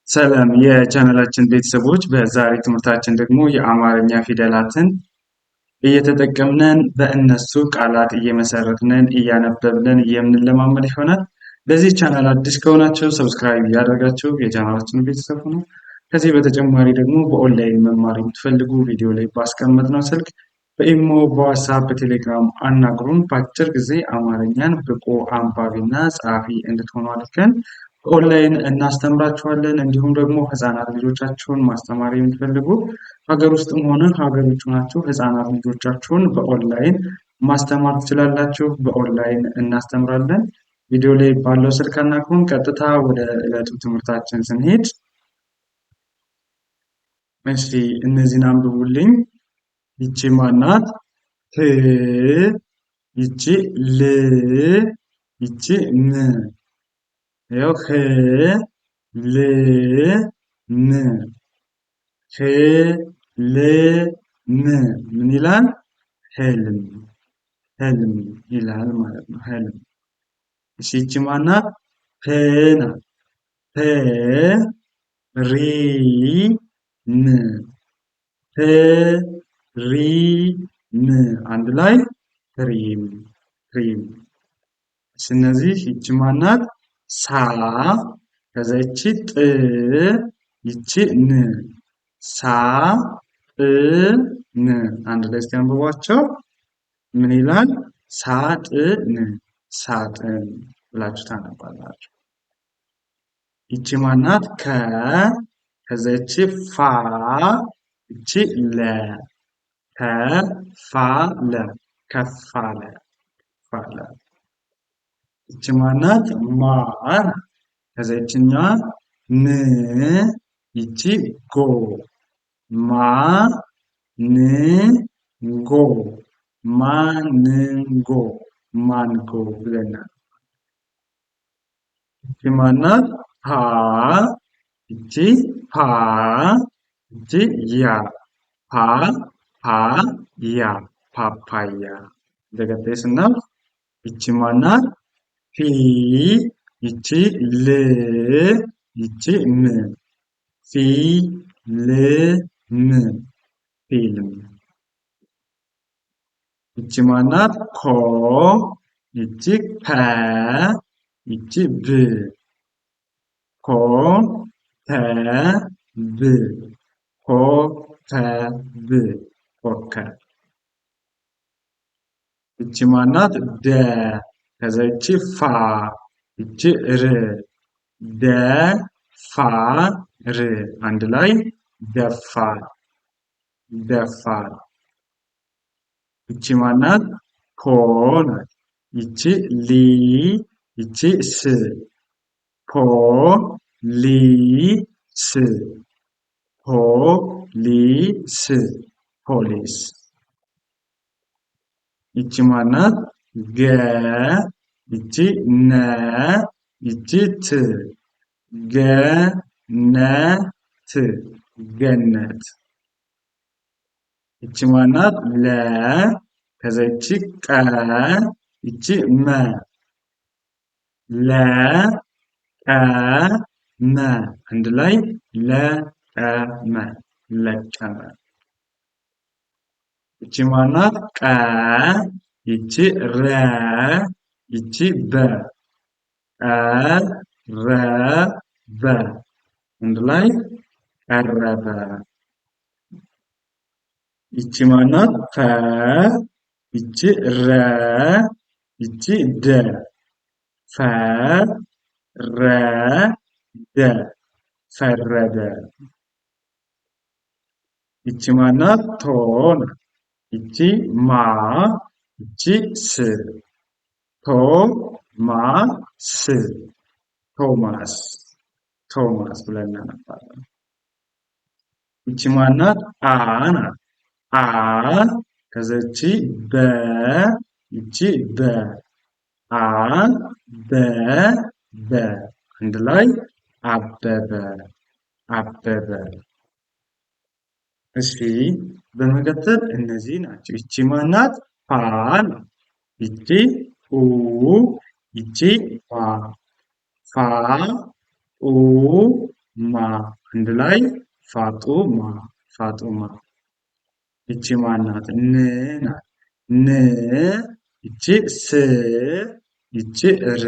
ሰላም የቻናላችን ቤተሰቦች፣ በዛሬ ትምህርታችን ደግሞ የአማርኛ ፊደላትን እየተጠቀምነን በእነሱ ቃላት እየመሰረትነን እያነበብን የምንለማመድ ይሆናል። ለዚህ ቻናል አዲስ ከሆናችሁ ሰብስክራይብ እያደረጋችሁ የቻናላችን ቤተሰብ ሁኑ። ከዚህ በተጨማሪ ደግሞ በኦንላይን መማር የምትፈልጉ ቪዲዮ ላይ ባስቀመጥነው ስልክ በኢሞ፣ በዋትስአፕ፣ በቴሌግራም አናግሩን። በአጭር ጊዜ አማርኛን ብቁ አንባቢና ጸሐፊ እንድትሆኑ አድርገን ኦንላይን እናስተምራችኋለን። እንዲሁም ደግሞ ህፃናት ልጆቻችሁን ማስተማር የምትፈልጉ ሀገር ውስጥም ሆነ ሀገር ውጭ ናችሁ ህፃናት ልጆቻችሁን በኦንላይን ማስተማር ትችላላችሁ። በኦንላይን እናስተምራለን። ቪዲዮ ላይ ባለው ስልክ አናግሩን። ቀጥታ ወደ ዕለቱ ትምህርታችን ስንሄድ እሺ እነዚህን አንብቡልኝ። ይቺ ማናት? ህ፣ ይቺ ል፣ ይቺ ም። ያው ህ ል ም፣ ህ ል ም ምን ይላል? ህልም፣ ህልም ይላል ማለት ነው። ህልም። እሺ ይቺ ማናት? ህ ናት። ህ ሪ ም፣ ህ ሪ ም አንድ ላይ ሪም፣ ሪም። እነዚህ ይቺ ማናት? ሳ፣ ከዛ ይቺ ጥ፣ ይቺ ን፣ ሳ ጥ ን አንድ ላይ እስቲ አንብቧቸው። ምን ይላል? ሳጥን፣ ሳጥን ብላችሁ ታነባላችሁ። ይቺ ማናት? ከ፣ ከዛ ይቺ ፋ፣ ይቺ ለ፣ ከፋለ፣ ከፋለ፣ ከፋለ። ይቺ ማናት? ማ፣ ከዛ ይቺኛዋ ን፣ ይቺ ጎ፣ ማ ን ጎ፣ ማንጎ፣ ማንጎ ብለናል። ይቺ ማናት? ፓ፣ ይቺ ፓ፣ ይቺ ያ፣ ፓ ፓ ያ፣ ፓፓያ። በቀጣይ ስናልፍ ይቺ ማናት? ፊ፣ ይቺ ል፣ ይቺ ም፣ ፊ ል ም፣ ፊልም። ይቺ ማናት? ኮ፣ ይቺ ፐ፣ ይቺ ብ፣ ኮ ተ ብ፣ ኮ ተ ብ፣ ኮከብ። ይቺ ማናት? ደ፣ ከዛ ይቺ ፋ፣ ይቺ ር፣ ደ ፋ ር አንድ ላይ ደፋር፣ ደፋር። ይቺ ማናት? ፖ ናት። ይቺ ሊ፣ ይቺ ስ፣ ፖ ሊ ስ፣ ፖ ሊ ስ፣ ፖሊስ። ይቺ ማናት? ገ፣ ይቺ ነ፣ ይቺ ት፣ ገነት፣ ገነት። ይቺ ማናት? ለ፣ ከዛ ይቺ ቀ፣ ይቺ መ፣ ለ ቀ መ አንድ ላይ ለቀመ፣ ለቀመ። ይቺ ማናት? ቀ፣ ይቺ ረ፣ ይቺ በ፣ ቀረበ አንድ ላይ ቀረበ። ይቺ ማናት? ፈ፣ ይቺ ረ፣ ይቺ ደ፣ ፈ ረ ደ፣ ፈረደ። ይቺ ማናት? ቶ ናት። ይቺ ማ፣ ይቺ ስ፣ ቶ ማ ስ፣ ቶማስ፣ ቶማስ ብለን እናነባለን። ይቺ ማናት? አ ናት። አ፣ ከዛ ይቺ በ፣ ይቺ በ፣ አ በ በ አንድ ላይ አበበ፣ አበበ። እሺ በመቀጠል እነዚህ ናቸው። ይቺ ማናት? ፓ ናት። ይቺ ኡ፣ ይቺ ፓ፣ ፋ ኡ ማ አንድ ላይ ፋጡማ ፋጡማ። ይቺ ማናት? ን ናት። ን ይቺ ስ ይቺ ር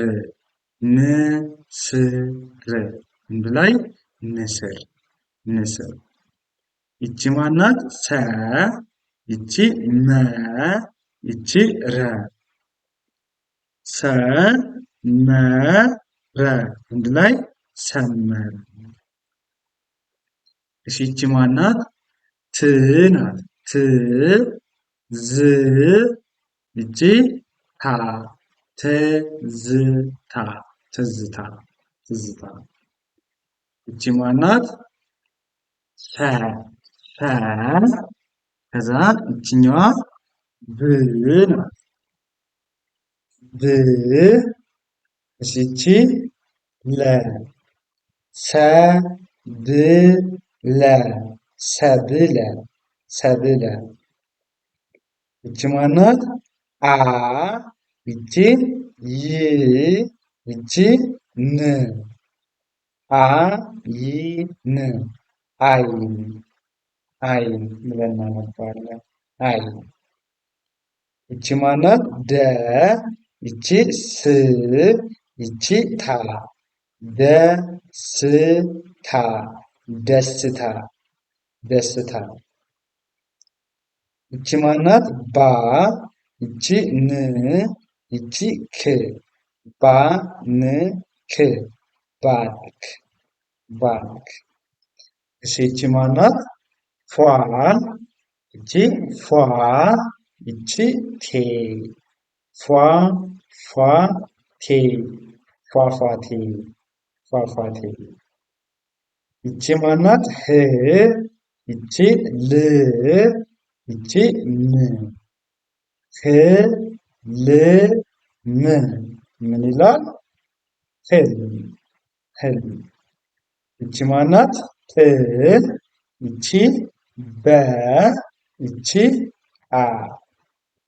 ንስር አንድ ላይ ንስር ንስር። ይቺ ማናት? ሰ ይቺ መ ይቺ ረ ሰመረ አንድ ላይ ሰመረ። እሺ ይቺ ማናት? ት ናት። ት ዝ ይቺ ታ ትዝታ ትዝታ ትዝታ። ይቺ ማናት? ሰ ሰ ከዛ ይቺኛዋ ብ ናት። ብ እሺ ይቺ ለ ሰ ብ ለ ሰብለ ሰብለ። ይቺ ማናት? አ ይቺ ይ ይቺ ን አ ይ ን አይን አይን ብለን እናነባለን። አይን። ይቺ ማናት? ደ ይቺ ስ ይቺ ታ ደስታ ደስታ ደስታ። ይቺ ማናት? ባ ይቺ ን ይቺ ክ ባንክ ባንክ ባንክ። እሺ ይቺ ማናት? ፏ ይቺ ፏ ይቺ ቴ ፏ ፏ ቴ ፏፏቴ ፏፏቴ። ይቺ ማናት? ህ ይቺ ል ይቺ ም ህ ል ም ምን ይላል? ህልም ህልም። ይቺ ማናት? ት ይቺ በ ይቺ አ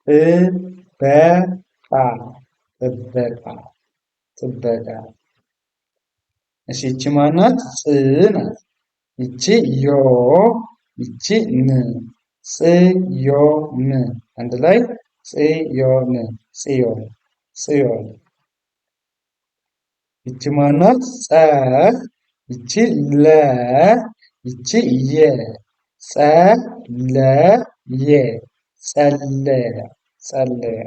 ጥበቃ ጥበቃ ጥበቃ። እሺ ይቺ ማናት? ጽ ናት። ይቺ ዮ ይቺ ን ጽዮን አንድ ላይ ጽዮን ጽዮን ጽዮን። ይቺ ማናት? ጸ ይቺ ለ ይቺ የ ጸለየ ጸለየ ጸለየ።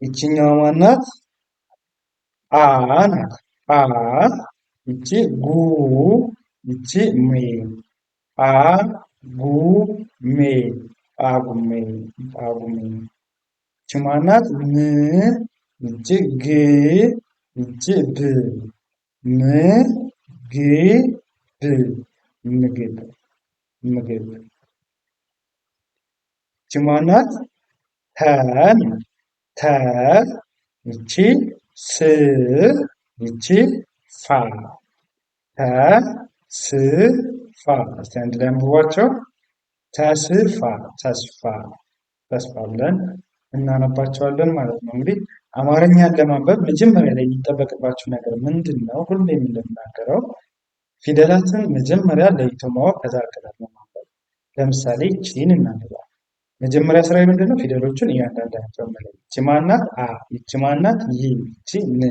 ይቺኛዋ ማናት? አ ናት። አ ይቺ ጉ ይቺ ሜ አ ጉ ሜ ጳጉሜ ጳጉሜ። ይቺ ማናት? ም ይቺ ግ ይቺ ብ ም ግ ብ ምግብ ምግብ። ይቺ ማናት? ተ ተ ይቺ ስ ይቺ ፋ ተ ስ ፋ። እስቲ አንድ ላይ አንብቧቸው። ተስፋ ተስፋ ተስፋ ብለን እናነባቸዋለን ማለት ነው። እንግዲህ አማርኛን ለማንበብ መጀመሪያ ላይ የሚጠበቅባችሁ ነገር ምንድን ነው? ሁሌም እንደምናገረው ፊደላትን መጀመሪያ ለይቶ ማወቅ ከዛ አቀላጥሎ ማንበብ። ለምሳሌ ይቺን እናንብባ። መጀመሪያ ስራዬ ምንድነው? ፊደሎቹን እያንዳንዳቸውን መለየት። ይቺ ማናት? አ ይቺ ማናት? ይ ይቺ ን።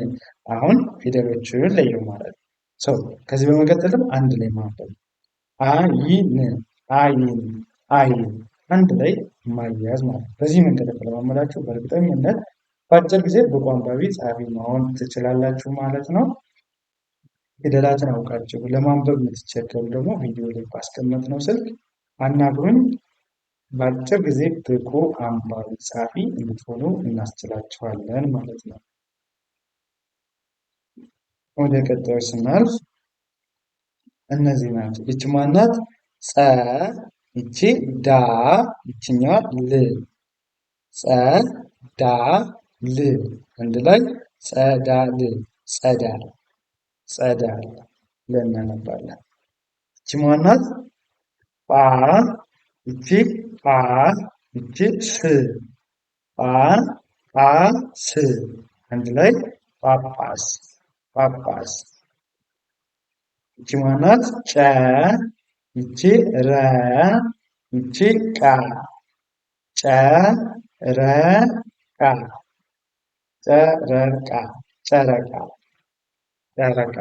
አሁን ፊደሎቹን ለየው ማለት ነው። ከዚህ በመቀጠልም አንድ ላይ ማንበብ አይን አይን አይን አንድ ላይ ማያያዝ ማለት ነው። በዚህ መንገድ ከተለማመዳችሁ በእርግጠኝነት በአጭር ጊዜ ብቁ አንባቢ ጸሐፊ መሆን ትችላላችሁ ማለት ነው። ፊደላትን አውቃችሁ ለማንበብ የምትቸገሩ ደግሞ ቪዲዮ ላይ ባስቀመጥነው ስልክ አናግሩኝ። በአጭር ጊዜ ብቁ አንባቢ ጸሐፊ እንድትሆኑ እናስችላችኋለን ማለት ነው። ወደ ቀጣዩ ስናልፍ እነዚህ ናቸው። ይቺ ማናት? ጸ ይቺ ዳ ይቺኛዋ ል ጸ ዳ ል አንድ ላይ ጸዳል ጸዳል ጸዳል ብለን እናነባለን። ይቺ ማናት? ጳ ይቺ ጳ ይቺ ስ ጳ ጳ ስ አንድ ላይ ጳጳስ ጳጳስ። ይቺ ማናት? ጨ ይቺ ረ ይቺ ቃ ጨረቃ ጨረቃ ጨረቃ ጨረቃ።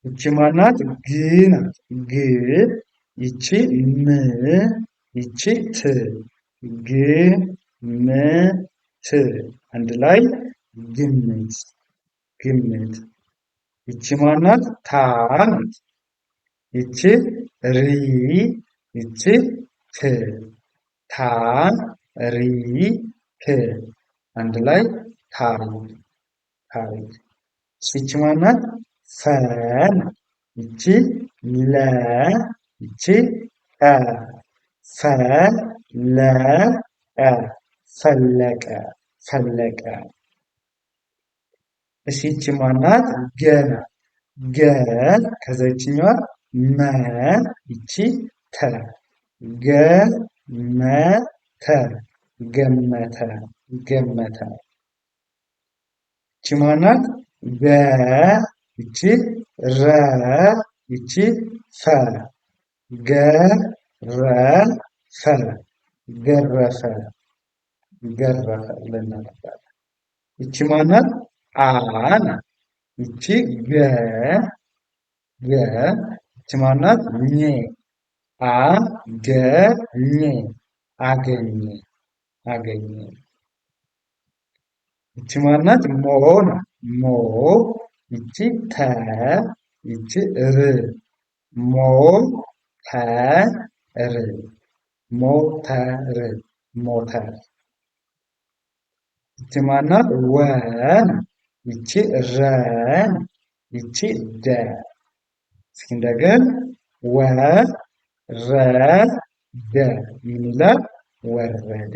ይቺ ማናት? ግ ናት። ግ ይቺ ም ይቺ ት ግ ም ት አንድ ላይ ግምት ግምት። ይቺ ማናት? ታ ናት። ይቺ ሪ ይቺ ክ ታ ሪ ክ አንድ ላይ ታሪክ ታሪክ። ይቺ ማናት? ፈ ናት። ይቺ ለ ይቺ ቀ ፈ ለ ቀ ፈለቀ ፈለቀ። እሺ ይቺ ማናት? ገ ናት። ገ ከዛ ይችኛዋ መ ይቺ ተ ገመተ ገመተ ገመተ። ይቺ ማናት? ገ ይቺ ረ ይቺ ፈ ገረፈ ገረፈ ገረፈ ብለን እናነባለን። ይቺ ማናት? አ ናት። ይቺ ገ ገ ይቺ ማናት? ኘ አገኘ አገኘ አገኘ። ይቺ ማናት? ሞ ናት። ሞ ይቺ ተ ይቺ ር ሞተር ሞተር ሞተር። ይቺ ማናት? ወ ናት። ይቺ ረ ይቺ ደ እስኪ እንደገና ወረደ ምን ይላል? ወረደ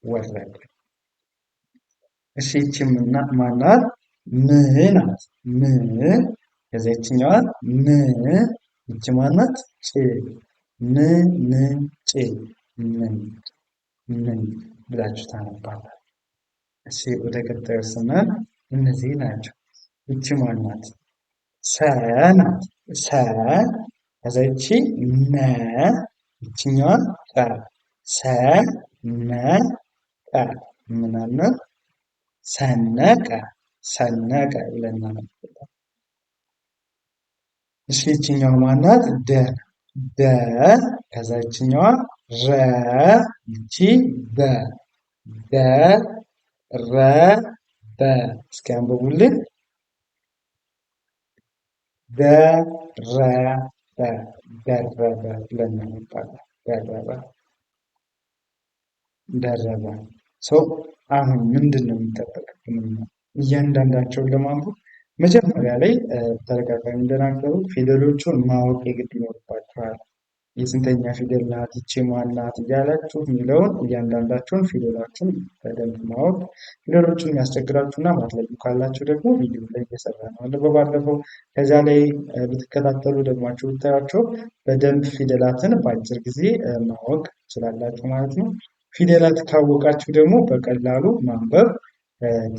ወረደ። እሺ ይቺ ማናት? ም ናት። ም ከዛ ይችኛዋ ም ይቺ ማናት? ጭ ጭ ምን ብላችሁ ታነባላችሁ። እሺ ወደ ቀጣዩ ስናል እነዚህ ናቸው። ይቺ ማናት? ሰ ናት። ሰ ከዛ ይቺ ነ ይችኛዋ ቀ ሰ ነ ቀ ምን አለ? ሰነቀ ሰነቀ ብለን እናነባለን። እሺ ይችኛዋ ማናት? ደ ደ ከዛ ይችኛዋ ረ ይቺ በ ደ ረ በ እስኪ አንብቡልን። ደረበ ደረበ ብለን እናነባለን። ደረበ ደረበ። አሁን ምንድን ነው የሚጠበቅብን? እያንዳንዳቸውን ለማንበብ መጀመሪያ ላይ ተደጋጋሚ እንደናገሩት ፊደሎቹን ማወቅ የግድ ይኖርባቸዋል። የስንተኛ ፊደል ናት ይቺ ማን ናት እያላችሁ የሚለውን እያንዳንዳቸውን ፊደሎችን በደንብ ማወቅ። ፊደሎቹን የሚያስቸግራችሁና ማትለዩ ካላችሁ ደግሞ ቪዲዮ ላይ እየሰራ ነው አለ በባለፈው። ከዚያ ላይ ብትከታተሉ ደግማችሁ ብታያቸው በደንብ ፊደላትን በአጭር ጊዜ ማወቅ ትችላላችሁ ማለት ነው። ፊደላት ካወቃችሁ ደግሞ በቀላሉ ማንበብ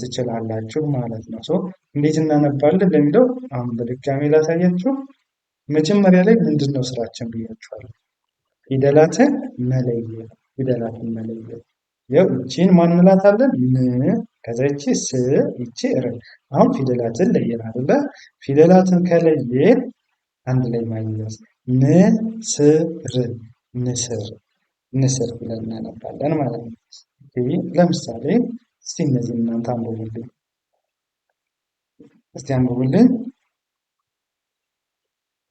ትችላላችሁ ማለት ነው። እንዴት እናነባለን ለሚለው አሁን በድጋሚ ላሳያችሁ። መጀመሪያ ላይ ምንድን ነው ስራችን ብያችኋለሁ። ፊደላትን መለየት ፊደላትን መለየት። ያው ይቺን ማን እንላታለን? ም ከዛ ይቺ ስ ይቺ ር። አሁን ፊደላትን ለየን አይደለ? ፊደላትን ከለየን አንድ ላይ ማያያዝ ንስር ንስር ንስር ብለን እናነባለን ማለት ነው። ለምሳሌ እስቲ እነዚህ እናንተ አንብቡልኝ። እስቲ አንብቡልኝ።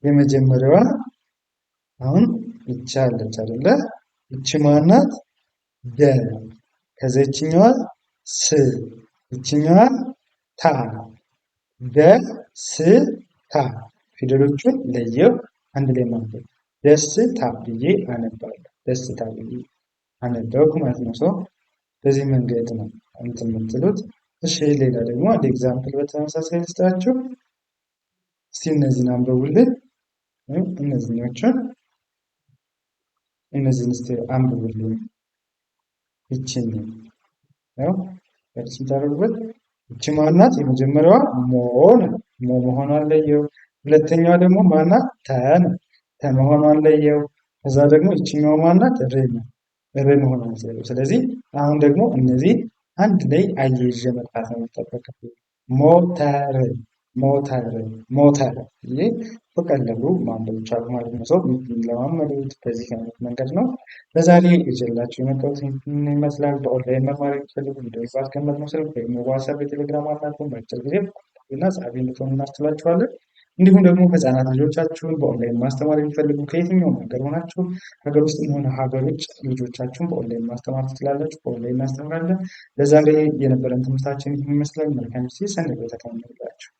የመጀመሪያዋ አሁን ይቺ አለች አይደለ? ይቺ ማናት? ደ ከዛ ይችኛዋ ስ ይችኛዋ ታ ደ ስ ታ ፊደሎቹን ለየው አንድ ላይ ማንበብ ደስታ ብዬ አነባለሁ። ደስታ ብዬ አነበብኩ ማለት ነው። በዚህ መንገድ ነው እንትን የምትሉት። እሺ ሌላ ደግሞ አንድ ኤግዛምፕል በተመሳሳይ ልስጣችሁ። እስቲ እነዚህን አንብቡልን። እነዚህን እስቲ አንብቡልኝ። ይቺን ነው በደንብ ታደርጉበት። ይቺ ማናት? የመጀመሪያዋ ሞ ነው። ሞ መሆኗን ለየው። ሁለተኛዋ ደግሞ ማናት? ተ ነው። ተ መሆኗን ለየው። ከዛ ደግሞ ይችኛዋ ማናት? ር ነው። ር መሆኗን ለየው። ስለዚህ አሁን ደግሞ እነዚህ አንድ ላይ አያይዤ መጥራት ነው የሚጠበቅብኝ። ሞተር ሞተር ሞተር ብዬ በቀላሉ ማንበብ ይቻላል ማለት ነው። ሰው የሚለማመዱት በዚህ አይነት መንገድ ነው። ለዛሬ ይዤላችሁ የመጣሁት ይህን ይመስላል። በኦንላይን መማር የሚፈልጉ ቪዲዮ ባስቀመጥነው ስልክ ወይም ዋትስአፕ፣ በቴሌግራም አናውቅም በአጭር ጊዜ እና ጸሐፊ እንድትሆኑ እናስችላችኋለን። እንዲሁም ደግሞ ህጻናት ልጆቻችሁን በኦንላይን ማስተማር የሚፈልጉ ከየትኛውም ሀገር ሆናችሁ ሀገር ውስጥ ሆነ ሀገር ውጭ ልጆቻችሁን በኦንላይን ማስተማር ትችላላችሁ። በኦንላይን እናስተምራለን። ለዛሬ የነበረን ትምህርታችን ይህን ይመስላል። መልካም ጊዜ። ሰንበት ተከምሩላችሁ።